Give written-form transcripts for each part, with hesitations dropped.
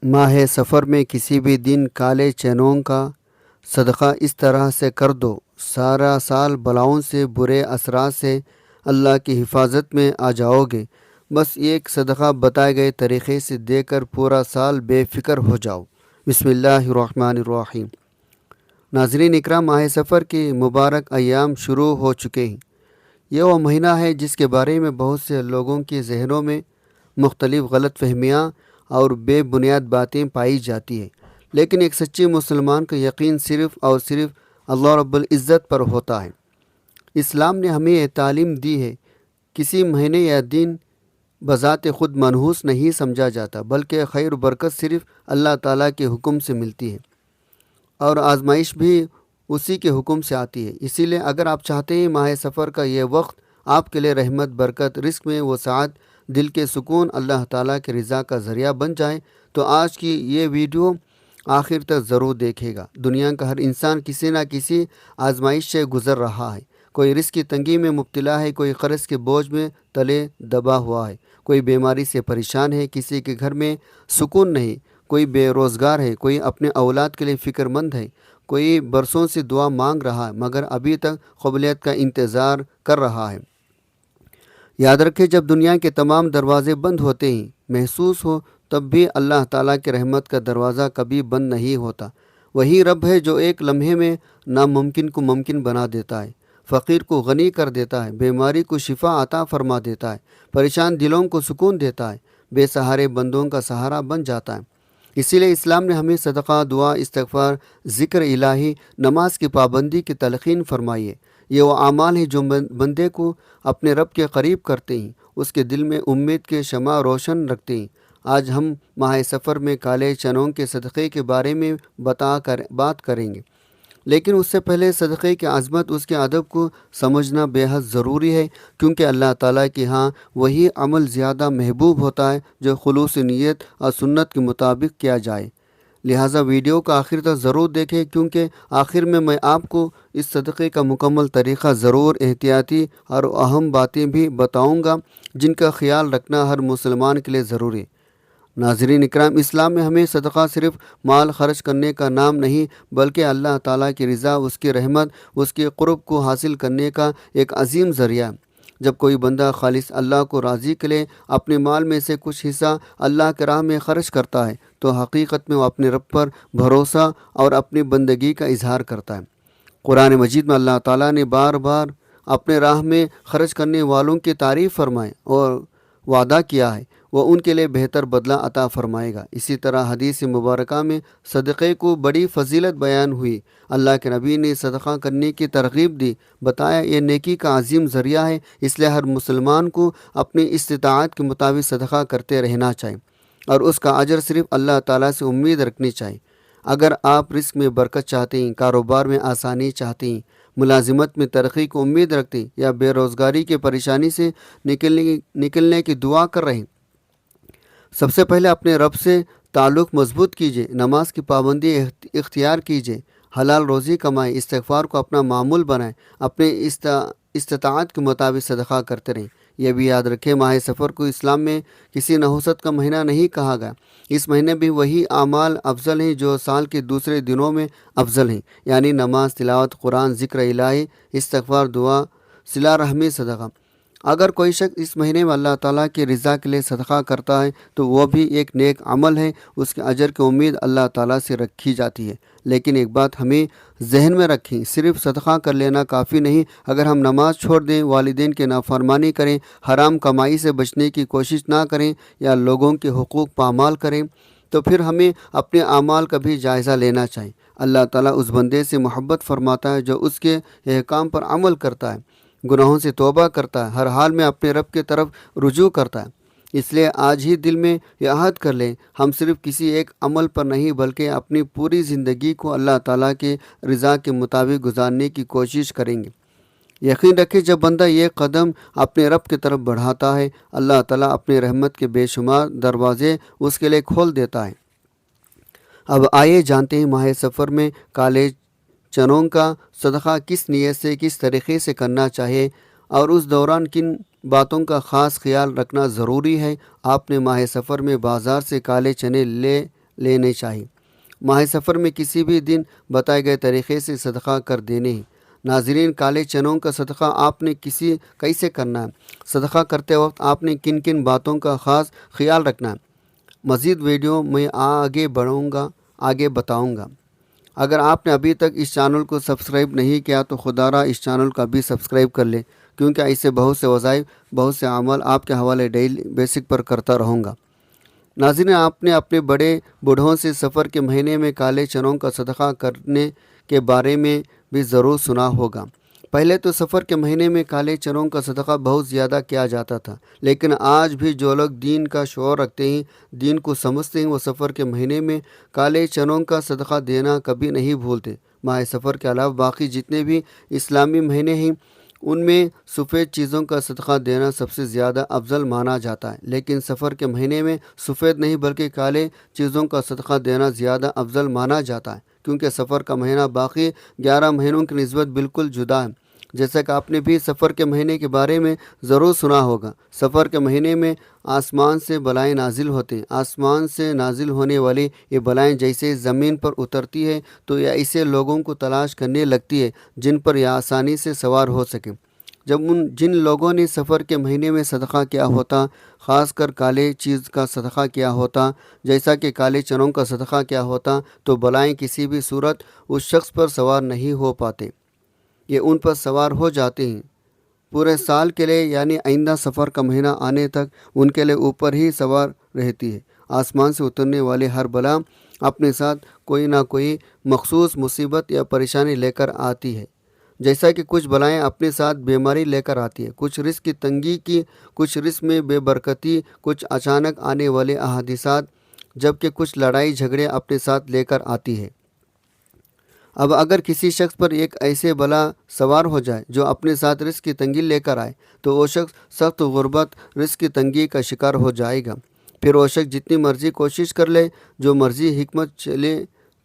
ماہ سفر میں کسی بھی دن کالے چنوں کا صدقہ اس طرح سے کر دو، سارا سال بلاؤں سے، برے اثرات سے اللہ کی حفاظت میں آ جاؤ گے۔ بس ایک صدقہ بتائے گئے طریقے سے دے کر پورا سال بے فکر ہو جاؤ۔ بسم اللہ الرحمن الرحیم۔ ناظرین اکرام، ماہ سفر کے مبارک ایام شروع ہو چکے ہیں۔ یہ وہ مہینہ ہے جس کے بارے میں بہت سے لوگوں کے ذہنوں میں مختلف غلط فہمیاں اور بے بنیاد باتیں پائی جاتی ہیں، لیکن ایک سچے مسلمان کا یقین صرف اور صرف اللہ رب العزت پر ہوتا ہے۔ اسلام نے ہمیں یہ تعلیم دی ہے، کسی مہینے یا دن بذات خود منحوس نہیں سمجھا جاتا، بلکہ خیر و برکت صرف اللہ تعالیٰ کے حکم سے ملتی ہے، اور آزمائش بھی اسی کے حکم سے آتی ہے۔ اسی لیے اگر آپ چاہتے ہیں ماہ سفر کا یہ وقت آپ کے لیے رحمت، برکت، رزق میں وسعت، دل کے سکون، اللہ تعالیٰ کے رضا کا ذریعہ بن جائے، تو آج کی یہ ویڈیو آخر تک ضرور دیکھے گا۔ دنیا کا ہر انسان کسی نہ کسی آزمائش سے گزر رہا ہے۔ کوئی رزق کی تنگی میں مبتلا ہے، کوئی قرض کے بوجھ میں تلے دبا ہوا ہے، کوئی بیماری سے پریشان ہے، کسی کے گھر میں سکون نہیں، کوئی بے روزگار ہے، کوئی اپنے اولاد کے لیے فکر مند ہے، کوئی برسوں سے دعا مانگ رہا ہے مگر ابھی تک قبولیت کا انتظار کر رہا ہے۔ یاد رکھیں، جب دنیا کے تمام دروازے بند ہوتے ہیں، محسوس ہو، تب بھی اللہ تعالیٰ کی رحمت کا دروازہ کبھی بند نہیں ہوتا۔ وہی رب ہے جو ایک لمحے میں ناممکن کو ممکن بنا دیتا ہے، فقیر کو غنی کر دیتا ہے، بیماری کو شفا عطا فرما دیتا ہے، پریشان دلوں کو سکون دیتا ہے، بے سہارے بندوں کا سہارا بن جاتا ہے۔ اسی لیے اسلام نے ہمیں صدقہ، دعا، استغفار، ذکر الہی، نماز کی پابندی کی تلقین فرمائی ہے۔ یہ وہ اعمال ہیں جو بندے کو اپنے رب کے قریب کرتے ہیں، اس کے دل میں امید کے شمع روشن رکھتے ہیں۔ آج ہم ماہ سفر میں کالے چنوں کے صدقے کے بارے میں بات کریں گے، لیکن اس سے پہلے صدقے کی عظمت، اس کے ادب کو سمجھنا بے حد ضروری ہے، کیونکہ اللہ تعالیٰ کے ہاں وہی عمل زیادہ محبوب ہوتا ہے جو خلوص نیت اور سنت کے مطابق کیا جائے۔ لہٰذا ویڈیو کا آخر تک ضرور دیکھیں، کیونکہ آخر میں آپ کو اس صدقے کا مکمل طریقہ، ضرور احتیاطی اور اہم باتیں بھی بتاؤں گا جن کا خیال رکھنا ہر مسلمان کے لیے ضروری ہے۔ ناظرین اکرام، اسلام میں ہمیں صدقہ صرف مال خرچ کرنے کا نام نہیں، بلکہ اللہ تعالیٰ کی رضا، اس کی رحمت، اس کے قرب کو حاصل کرنے کا ایک عظیم ذریعہ ہے۔ جب کوئی بندہ خالص اللہ کو راضی کے لیے اپنے مال میں سے کچھ حصہ اللہ کے راہ میں خرچ کرتا ہے، تو حقیقت میں وہ اپنے رب پر بھروسہ اور اپنی بندگی کا اظہار کرتا ہے۔ قرآن مجید میں اللہ تعالیٰ نے بار بار اپنے راہ میں خرچ کرنے والوں کی تعریف فرمائے اور وعدہ کیا ہے وہ ان کے لیے بہتر بدلہ عطا فرمائے گا۔ اسی طرح حدیث مبارکہ میں صدقے کو بڑی فضیلت بیان ہوئی۔ اللہ کے نبی نے صدقہ کرنے کی ترغیب دی، بتایا یہ نیکی کا عظیم ذریعہ ہے، اس لیے ہر مسلمان کو اپنی استطاعت کے مطابق صدقہ کرتے رہنا چاہیے، اور اس کا اجر صرف اللہ تعالیٰ سے امید رکھنی چاہیے۔ اگر آپ رزق میں برکت چاہتے ہیں، کاروبار میں آسانی چاہتے ہیں، ملازمت میں ترقی کو امید رکھتے ہیں، یا بے روزگاری کی پریشانی سے نکلنے کی دعا کر رہے ہیں، سب سے پہلے اپنے رب سے تعلق مضبوط کیجیے، نماز کی پابندی اختیار کیجیے، حلال روزی کمائیں، استغفار کو اپنا معمول بنائیں، اپنے استطاعت کے مطابق صدقہ کرتے رہیں۔ یہ بھی یاد رکھیں، ماہ سفر کو اسلام میں کسی نحوست کا مہینہ نہیں کہا گیا۔ اس مہینے بھی وہی اعمال افضل ہیں جو سال کے دوسرے دنوں میں افضل ہیں، یعنی نماز، تلاوت قرآن، ذکر الہی، استغفار، دعا، صلہ رحمی، صدقہ۔ اگر کوئی شخص اس مہینے میں اللہ تعالیٰ کی رضا کے لیے صدقہ کرتا ہے تو وہ بھی ایک نیک عمل ہے، اس کے اجر کی امید اللہ تعالیٰ سے رکھی جاتی ہے۔ لیکن ایک بات ہمیں ذہن میں رکھیں، صرف صدقہ کر لینا کافی نہیں۔ اگر ہم نماز چھوڑ دیں، والدین کی نافرمانی کریں، حرام کمائی سے بچنے کی کوشش نہ کریں، یا لوگوں کے حقوق پامال کریں، تو پھر ہمیں اپنے اعمال کا بھی جائزہ لینا چاہیے۔ اللہ تعالیٰ اس بندے سے محبت فرماتا ہے جو اس کے احکام پر عمل کرتا ہے، گناہوں سے توبہ کرتا ہے، ہر حال میں اپنے رب کی طرف رجوع کرتا ہے۔ اس لیے آج ہی دل میں یہ عہد کر لیں، ہم صرف کسی ایک عمل پر نہیں بلکہ اپنی پوری زندگی کو اللہ تعالیٰ کے رضا کے مطابق گزارنے کی کوشش کریں گے۔ یقین رکھیں، جب بندہ یہ قدم اپنے رب کی طرف بڑھاتا ہے، اللہ تعالیٰ اپنے رحمت کے بے شمار دروازے اس کے لیے کھول دیتا ہے۔ اب آئیے جانتے ہیں ماہ سفر میں کالے چنوں کا صدقہ کس نیت سے، کس طریقے سے کرنا چاہیے، اور اس دوران کن باتوں کا خاص خیال رکھنا ضروری ہے۔ آپ نے ماہ سفر میں بازار سے کالے چنے لے لینے چاہیے۔ ماہ سفر میں کسی بھی دن بتائے گئے طریقے سے صدقہ کر دینے ہیں۔ ناظرین، کالے چنوں کا صدقہ آپ نے کیسے کرنا ہے؟ صدقہ کرتے وقت آپ نے کن کن باتوں کا خاص خیال رکھنا ہے؟ مزید ویڈیو میں آگے بتاؤں گا۔ اگر آپ نے ابھی تک اس چینل کو سبسکرائب نہیں کیا تو خدا را اس چینل کو ابھی سبسکرائب کر لیں، کیونکہ ایسے بہت سے وظائف، بہت سے عمل آپ کے حوالے ڈیلی بیسک پر کرتا رہوں گا۔ ناظرین، آپ نے اپنے بڑے بوڑھوں سے سفر کے مہینے میں کالے چنوں کا صدقہ کرنے کے بارے میں بھی ضرور سنا ہوگا۔ پہلے تو سفر کے مہینے میں کالے چنوں کا صدقہ بہت زیادہ کیا جاتا تھا، لیکن آج بھی جو لوگ دین کا شعور رکھتے ہیں، دین کو سمجھتے ہیں، وہ سفر کے مہینے میں کالے چنوں کا صدقہ دینا کبھی نہیں بھولتے۔ ماہ سفر کے علاوہ باقی جتنے بھی اسلامی مہینے ہیں ان میں سفید چیزوں کا صدقہ دینا سب سے زیادہ افضل مانا جاتا ہے، لیکن سفر کے مہینے میں سفید نہیں بلکہ کالے چیزوں کا صدقہ دینا زیادہ افضل مانا جاتا ہے، کیونکہ سفر کا مہینہ باقی 11 مہینوں کی نسبت بالکل جدا ہے۔ جیسا کہ آپ نے بھی سفر کے مہینے کے بارے میں ضرور سنا ہوگا۔ سفر کے مہینے میں آسمان سے بلائیں نازل ہوتے ہیں۔ آسمان سے نازل ہونے والی یہ بلائیں جیسے زمین پر اترتی ہے تو یہ ایسے لوگوں کو تلاش کرنے لگتی ہے جن پر یہ آسانی سے سوار ہو سکے۔ جن لوگوں نے سفر کے مہینے میں صدقہ کیا ہوتا، خاص کر کالے چیز کا صدقہ کیا ہوتا، جیسا کہ کالے چنوں کا صدقہ کیا ہوتا، تو بلائیں کسی بھی صورت اس شخص پر سوار نہیں ہو پاتے، یہ ان پر سوار ہو جاتے ہیں پورے سال کے لیے، یعنی آئندہ سفر کا مہینہ آنے تک ان کے لیے اوپر ہی سوار رہتی ہے۔ آسمان سے اترنے والی ہر بلا اپنے ساتھ کوئی نہ کوئی مخصوص مصیبت یا پریشانی لے کر آتی ہے، جیسا کہ کچھ بلائیں اپنے ساتھ بیماری لے کر آتی ہے، کچھ رزق کی تنگی کی، کچھ رزق میں بے برکتی، کچھ اچانک آنے والے حادثات، جبکہ کچھ لڑائی جھگڑے اپنے ساتھ لے کر آتی ہے۔ اب اگر کسی شخص پر ایک ایسے بلا سوار ہو جائے جو اپنے ساتھ رزق کی تنگی لے کر آئے تو وہ شخص سخت غربت، رزق کی تنگی کا شکار ہو جائے گا۔ پھر وہ شخص جتنی مرضی کوشش کر لے، جو مرضی حکمت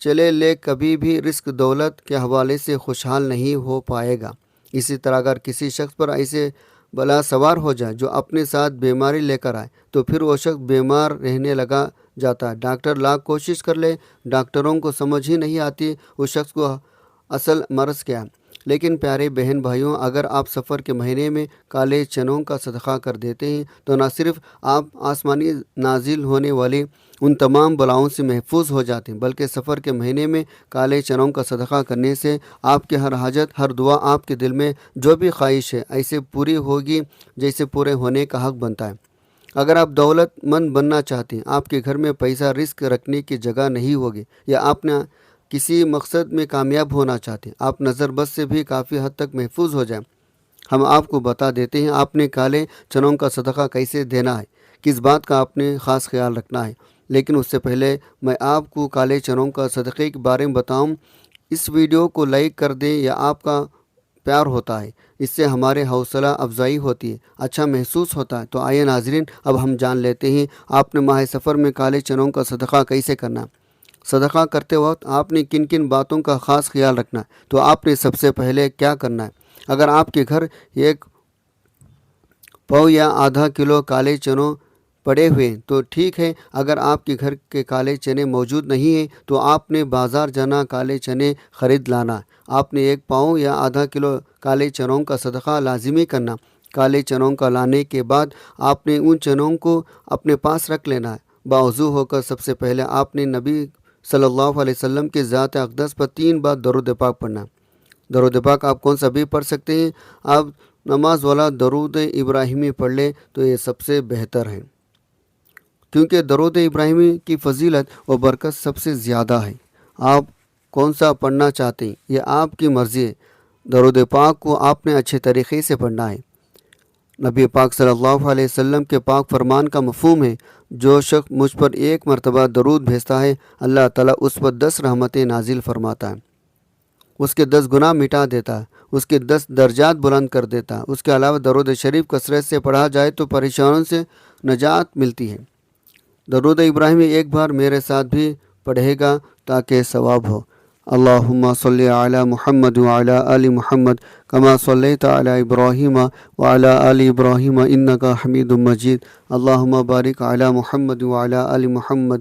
چلے لے، کبھی بھی رزق دولت کے حوالے سے خوشحال نہیں ہو پائے گا۔ اسی طرح اگر کسی شخص پر ایسے بلا سوار ہو جائے جو اپنے ساتھ بیماری لے کر آئے تو پھر وہ شخص بیمار رہنے لگا جاتا ہے۔ ڈاکٹر لاکھ کوشش کر لے، ڈاکٹروں کو سمجھ ہی نہیں آتی اس شخص کو اصل مرض کیا ہے۔ لیکن پیارے بہن بھائیوں، اگر آپ سفر کے مہینے میں کالے چنوں کا صدقہ کر دیتے ہیں تو نہ صرف آپ آسمانی نازل ہونے والی ان تمام بلاؤں سے محفوظ ہو جاتے ہیں، بلکہ سفر کے مہینے میں کالے چنوں کا صدقہ کرنے سے آپ کی ہر حاجت، ہر دعا، آپ کے دل میں جو بھی خواہش ہے ایسے پوری ہوگی جیسے پورے ہونے کا حق بنتا ہے۔ اگر آپ دولت مند بننا چاہتے ہیں، آپ کے گھر میں پیسہ رزق رکھنے کی جگہ نہیں ہوگی، یا آپ نے کسی مقصد میں کامیاب ہونا چاہتے ہیں، آپ نظر بد سے بھی کافی حد تک محفوظ ہو جائیں، ہم آپ کو بتا دیتے ہیں آپ نے کالے چنوں کا صدقہ کیسے دینا ہے، کس بات کا آپ نے خاص خیال رکھنا ہے۔ لیکن اس سے پہلے میں آپ کو کالے چنوں کا صدقے کے بارے میں بتاؤں، اس ویڈیو کو لائک کر دیں، یا آپ کا پیار ہوتا ہے، اس سے ہمارے حوصلہ افزائی ہوتی ہے، اچھا محسوس ہوتا ہے۔ تو آئیے ناظرین، اب ہم جان لیتے ہیں آپ نے ماہ سفر میں کالے چنوں کا صدقہ کیسے کرنا ہے۔ صدقہ کرتے وقت آپ نے کن کن باتوں کا خاص خیال رکھنا ہے۔ تو آپ نے سب سے پہلے کیا کرنا ہے، اگر آپ کے گھر 1 پاؤ یا آدھا کلو کالے چنوں پڑے ہوئے تو ٹھیک ہے، اگر آپ کے گھر کے کالے چنے موجود نہیں ہیں تو آپ نے بازار جانا، کالے چنے خرید لانا۔ آپ نے 1 پاؤ یا آدھا کلو کالے چنوں کا صدقہ لازمی کرنا۔ کالے چنوں کا لانے کے بعد آپ نے ان چنوں کو اپنے پاس رکھ لینا ہے۔ باوضو ہو کر سب سے پہلے آپ نے نبی صلی اللہ علیہ وسلم کے ذات اقدس پر 3 بار درود پاک پڑھنا۔ درود پاک آپ کون سا بھی پڑھ سکتے ہیں، آپ نماز والا درود ابراہیمی پڑھ لیں تو یہ سب سے بہتر ہے، کیونکہ درود ابراہیمی کی فضیلت و برکت سب سے زیادہ ہے۔ آپ کون سا پڑھنا چاہتے ہیں یہ آپ کی مرضی ہے، درود پاک کو آپ نے اچھے طریقے سے پڑھنا ہے۔ نبی پاک صلی اللہ علیہ وسلم کے پاک فرمان کا مفہوم ہے، جو شخص مجھ پر 1 مرتبہ درود بھیجتا ہے، اللہ تعالیٰ اس پر 10 رحمتیں نازل فرماتا ہے، اس کے 10 گناہ مٹا دیتا ہے، اس کے 10 درجات بلند کر دیتا ہے۔ اس کے علاوہ درود شریف کثرت سے پڑھا جائے تو پریشانوں سے نجات ملتی ہے۔ درود ابراہیمی ایک بار میرے ساتھ بھی پڑھے گا تاکہ ثواب ہو۔ اللہم صلی علی محمد وعلی آل محمد کما صلیت علی ابراہیم وعلی آل ابراہیم انک حمید مجید۔ اللہم بارک علی محمد وعلی آل محمد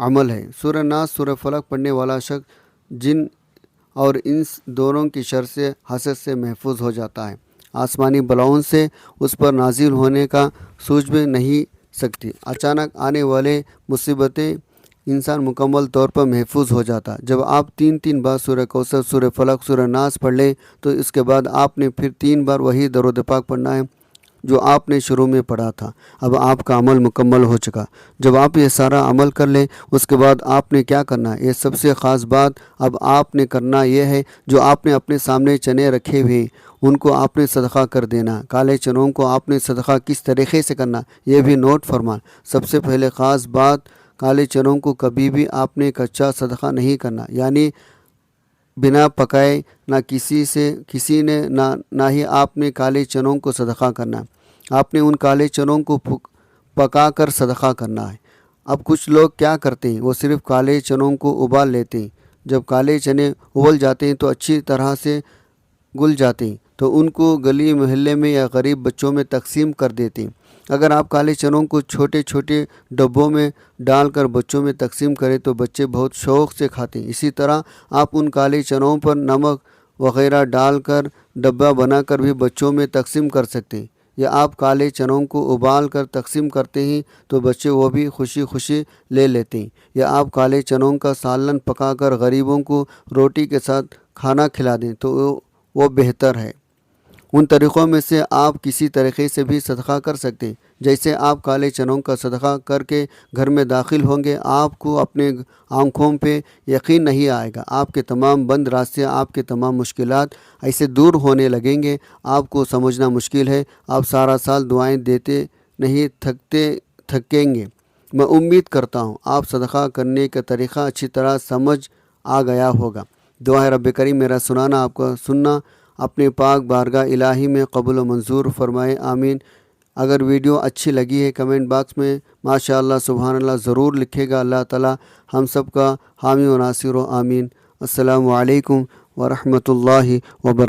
عمل ہے۔ سورہ ناس سورہ فلق پڑھنے والا شخص جن اور انس دونوں کی شر سے حسد سے محفوظ ہو جاتا ہے۔ آسمانی بلاؤں سے اس پر نازل ہونے کا سوچ بھی نہیں سکتی۔ اچانک آنے والے مصیبتیں انسان مکمل طور پر محفوظ ہو جاتا۔ جب آپ 3 بار سورہ کوثر، سورہ فلق، سورہ ناس پڑھ لیں تو اس کے بعد آپ نے پھر 3 بار وہی درود پاک پڑھنا ہے جو آپ نے شروع میں پڑھا تھا۔ اب آپ کا عمل مکمل ہو چکا۔ جب آپ یہ سارا عمل کر لیں اس کے بعد آپ نے کیا کرنا ہے؟ یہ سب سے خاص بات اب آپ نے کرنا یہ ہے، جو آپ نے اپنے سامنے چنے رکھے ہوئے ان کو آپ نے صدقہ کر دینا۔ کالے چنوں کو آپ نے صدقہ کس طریقے سے کرنا یہ بھی نوٹ فرمان۔ سب سے پہلے خاص بات، کالے چنوں کو کبھی بھی آپ نے کچا صدقہ نہیں کرنا، یعنی بنا پکائے نہ کسی نے نہ ہی آپ نے کالے چنوں کو صدقہ کرنا۔ آپ نے ان کالے چنوں کو پکا کر صدقہ کرنا ہے۔ اب کچھ لوگ کیا کرتے ہیں، وہ صرف کالے چنوں کو ابال لیتے ہیں۔ جب کالے چنے ابل جاتے ہیں تو اچھی طرح سے گل جاتے ہیں تو ان کو گلی محلے میں یا غریب بچوں میں تقسیم کر دیتے ہیں۔ اگر آپ کالے چنوں کو چھوٹے چھوٹے ڈبوں میں ڈال کر بچوں میں تقسیم کریں تو بچے بہت شوق سے کھاتے ہیں۔ اسی طرح آپ ان کالے چنوں پر نمک وغیرہ ڈال کر ڈبہ بنا کر بھی بچوں میں تقسیم کر سکتے ہیں، یا آپ کالے چنوں کو ابال کر تقسیم کرتے ہیں تو بچے وہ بھی خوشی خوشی لے لیتے ہیں، یا آپ کالے چنوں کا سالن پکا کر غریبوں کو روٹی کے ساتھ کھانا کھلا دیں تو وہ بہتر ہے۔ ان طریقوں میں سے آپ کسی طریقے سے بھی صدقہ کر سکتے ہیں۔ جیسے آپ کالے چنوں کا صدقہ کر کے گھر میں داخل ہوں گے، آپ کو اپنے آنکھوں پہ یقین نہیں آئے گا۔ آپ کے تمام بند راستے، آپ کے تمام مشکلات ایسے دور ہونے لگیں گے، آپ کو سمجھنا مشکل ہے۔ آپ سارا سال دعائیں دیتے نہیں تھکیں گے۔ میں امید کرتا ہوں آپ صدقہ کرنے کا طریقہ اچھی طرح سمجھ آ گیا ہوگا۔ دعا ہے رب کریم میرا سنانا آپ کا سننا اپنے پاک بارگاہ الہی میں قبول و منظور فرمائے، آمین۔ اگر ویڈیو اچھی لگی ہے کمنٹ باکس میں ماشاءاللہ سبحان اللہ ضرور لکھے گا۔ اللہ تعالی ہم سب کا حامی و ناصر و آمین۔ السلام علیکم ورحمۃ اللہ وبرکاتہ۔